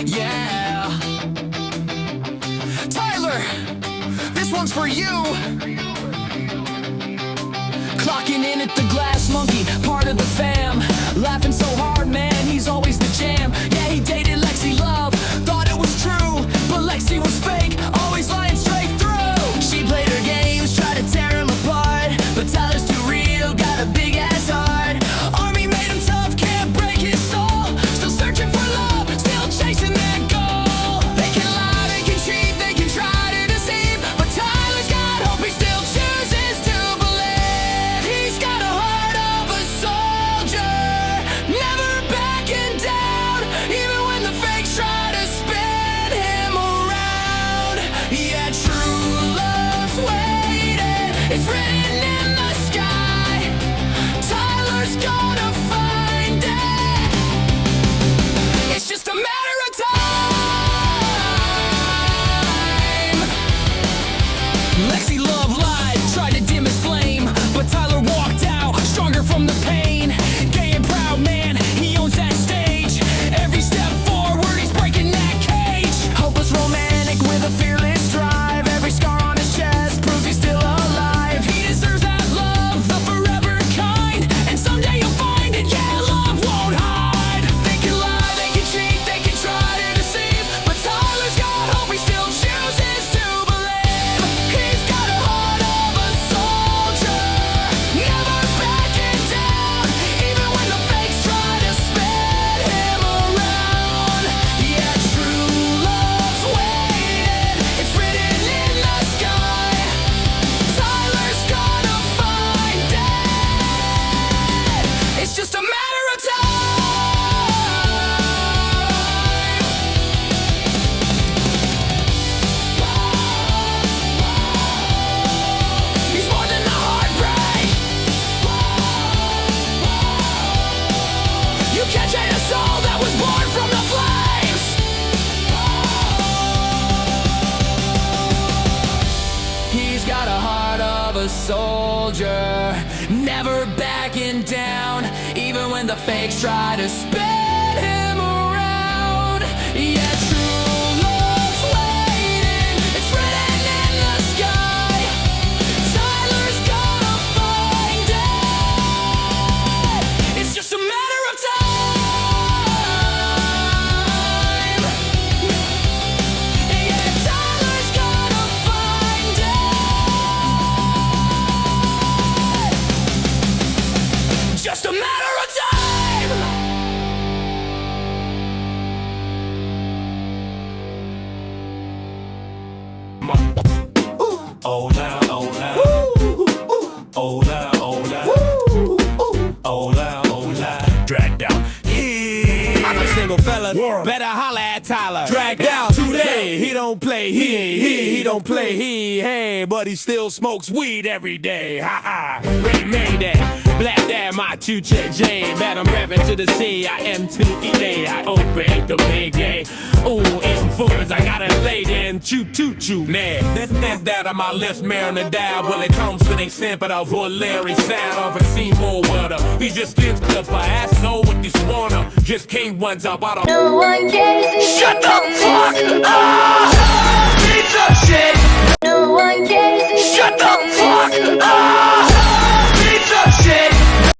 Yeah. Tyler, this one's for you. Clocking in at the Glass Monkey, part of the fam. Laughing so hard, man, he's always the jam. Yeah, he dated Lexi Love, thought it was true, but Lexi was fake, always lying straight through. She played her games, tried to tear him apart, but Tyler's too real, got a big ass heart. Army made him tough, can't break his soul. Still searching for love, still chasing that goal. They can lie, they can cheat, they can try to deceive, but Tyler's got hope, he still chooses to believe. He's got a heart of a soldier, never backing down, even when the fakes try to spin him around. Yeah, true love's waiting, it's written in the sky. Tyler's gonna find it. It's just a matter of time. Lexi Love lied, tried to dim his flame, but Tyler walked out, stronger from the pain. Gay and proud man, he owns that stage. Every step forward, he's breaking that cage. Hopeless romantic with a fearless drive. Every scar on his chest proves he's still alive. He deserves that love, the forever kind, and someday you'll find it, yeah, love won't hide. They can lie, they can cheat, they can try to deceive, but Tyler's got hope, he still chooses to believe. He's got a heart of a soldier, never backing down, even when the fakes try to spin him around. Yeah, true love's waiting, it's written in the sky. Tyler's gonna find it. It's just a matter of time. He's more than a heartbreak. You can't change a soul that was born from the flames. He's got a heart of a soldier, never backing down, even when the fakes try to spin him around. Yeah, true love's waiting, it's written in the sky. Tyler's gonna find it. It's just a matter of time. Yeah, Tyler's gonna find it. Just a matter of time. Oh now, oh now, oh now, oh now, oh now, oh now, dragged out. I'm a single fella, better holla at Tyler. Dragged out today, he don't play, he don't play, he ain't, but he still smokes weed every day. Ha ha, Ray Mayday, black dad, my two chick Jane. Bet I'm rapping to the sea, I am to E-Day. I obey the big gay. Ooh, influence, I gotta lay in, choo choo choo, man. That's that on my lips, man, on the dial. Well, it comes to they sample of Larry sound of a Seymour Wilder. We just did clip for asshole with this wanna. Just came once up out of. No one cares. Shut the fuck up! Piece of shit! No one cares. Shut the fuck up!